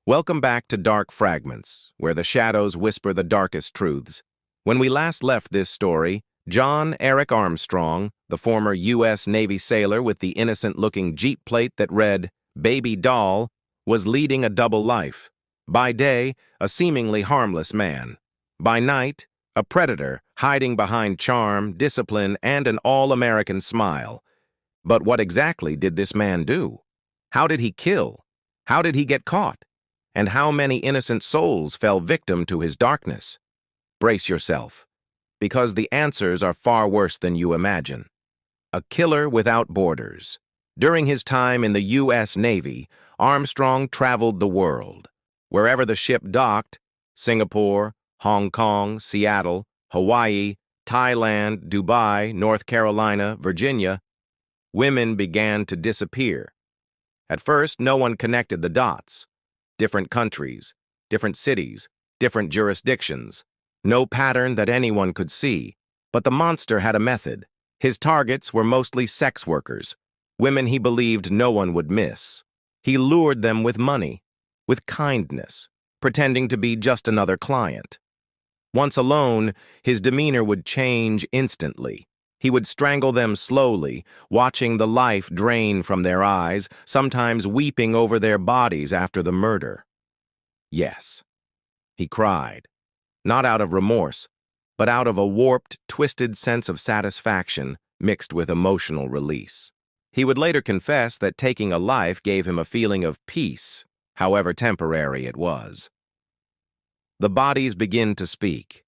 Welcome back to Dark Fragments, where the shadows whisper the darkest truths. When we last left this story, John Eric Armstrong, the former U.S. Navy sailor with the innocent-looking Jeep plate that read, "Baby Doll," was leading a double life. By day, a seemingly harmless man. By night, a predator hiding behind charm, discipline, and an all-American smile. But what exactly did this man do? How did he kill? How did he get caught? And how many innocent souls fell victim to his darkness? Brace yourself, because the answers are far worse than you imagine. A killer without borders. During his time in the U.S. Navy, Armstrong traveled the world. Wherever the ship docked, Singapore, Hong Kong, Seattle, Hawaii, Thailand, Dubai, North Carolina, Virginia, women began to disappear. At first, no one connected the dots. Different countries, different cities, different jurisdictions. No pattern that anyone could see. But the monster had a method. His targets were mostly sex workers, women he believed no one would miss. He lured them with money, with kindness, pretending to be just another client. Once alone, his demeanor would change instantly. He would strangle them slowly, watching the life drain from their eyes, sometimes weeping over their bodies after the murder. Yes, he cried, not out of remorse, but out of a warped, twisted sense of satisfaction mixed with emotional release. He would later confess that taking a life gave him a feeling of peace, however temporary it was. The bodies begin to speak.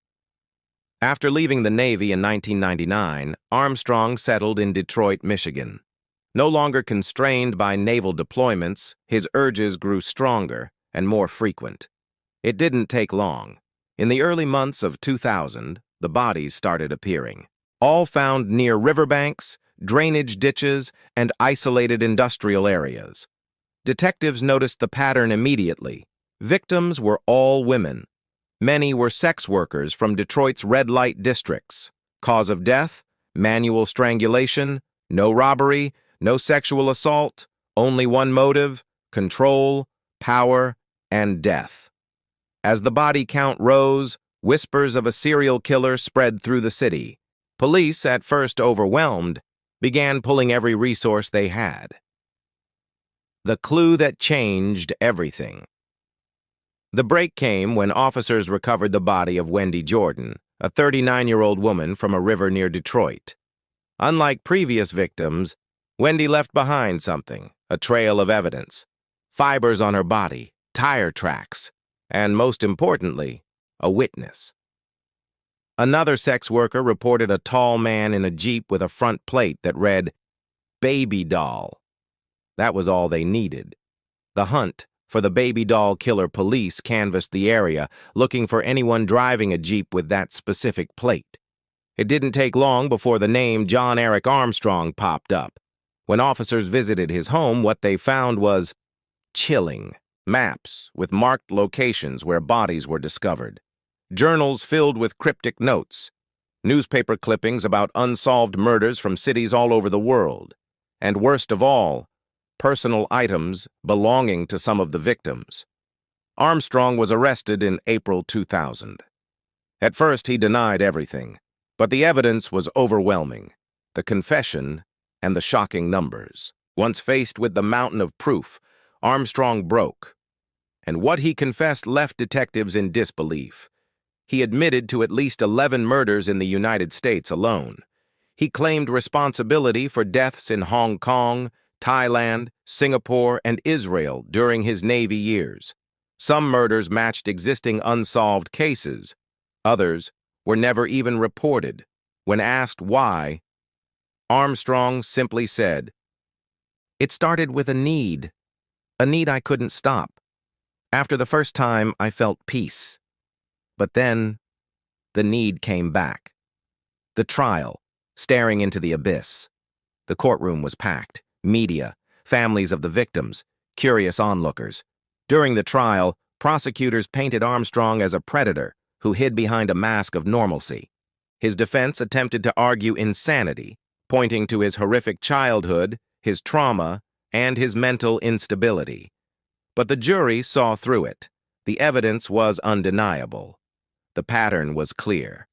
After leaving the Navy in 1999, Armstrong settled in Detroit, Michigan. No longer constrained by naval deployments, his urges grew stronger and more frequent. It didn't take long. In the early months of 2000, the bodies started appearing. All found near riverbanks, drainage ditches, and isolated industrial areas. Detectives noticed the pattern immediately. Victims were all women. Many were sex workers from Detroit's red light districts. Cause of death? Manual strangulation. No robbery, no sexual assault. Only one motive: control, power, and death. As the body count rose, whispers of a serial killer spread through the city. Police, at first overwhelmed, began pulling every resource they had. The clue that changed everything. The break came when officers recovered the body of Wendy Jordan, a 39-year-old woman from a river near Detroit. Unlike previous victims, Wendy left behind something, a trail of evidence, fibers on her body, tire tracks, and most importantly, a witness. Another sex worker reported a tall man in a Jeep with a front plate that read, "Baby Doll." That was all they needed. The hunt for the baby doll killer police canvassed the area, looking for anyone driving a Jeep with that specific plate. It didn't take long before the name John Eric Armstrong popped up. When officers visited his home, what they found was chilling. Maps with marked locations where bodies were discovered. Journals filled with cryptic notes. Newspaper clippings about unsolved murders from cities all over the world. And worst of all, personal items belonging to some of the victims. Armstrong was arrested in April 2000. At first, he denied everything, but the evidence was overwhelming. The confession and the shocking numbers. Once faced with the mountain of proof, Armstrong broke. And what he confessed left detectives in disbelief. He admitted to at least 11 murders in the United States alone. He claimed responsibility for deaths in Hong Kong, Thailand, Singapore, and Israel during his Navy years. Some murders matched existing unsolved cases. Others were never even reported. When asked why, Armstrong simply said, "It started with a need I couldn't stop. After the first time, I felt peace. But then, the need came back." The trial, staring into the abyss. The courtroom was packed. Media, families of the victims, curious onlookers. During the trial, prosecutors painted Armstrong as a predator who hid behind a mask of normalcy. His defense attempted to argue insanity, pointing to his horrific childhood, his trauma, and his mental instability. But the jury saw through it. The evidence was undeniable. The pattern was clear.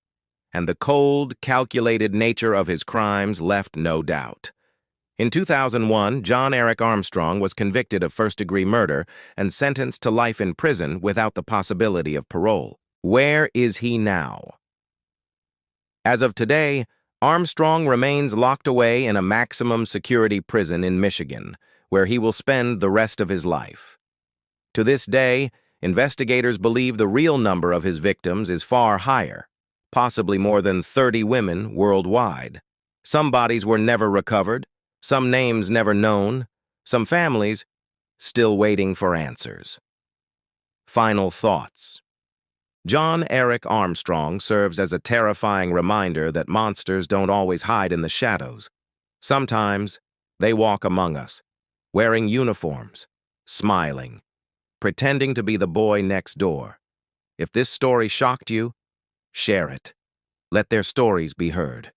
And the cold, calculated nature of his crimes left no doubt. In 2001, John Eric Armstrong was convicted of first-degree murder and sentenced to life in prison without the possibility of parole. Where is he now? As of today, Armstrong remains locked away in a maximum security prison in Michigan, where he will spend the rest of his life. To this day, investigators believe the real number of his victims is far higher, possibly more than 30 women worldwide. Some bodies were never recovered, some names never known, some families still waiting for answers. Final thoughts. John Eric Armstrong serves as a terrifying reminder that monsters don't always hide in the shadows. Sometimes they walk among us, wearing uniforms, smiling, pretending to be the boy next door. If this story shocked you, share it. Let their stories be heard.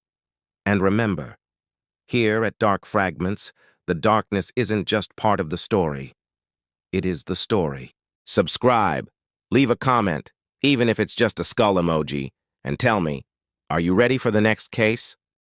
And remember, here at Dark Fragments, the darkness isn't just part of the story. It is the story. Subscribe, leave a comment, even if it's just a skull emoji, and tell me, are you ready for the next case?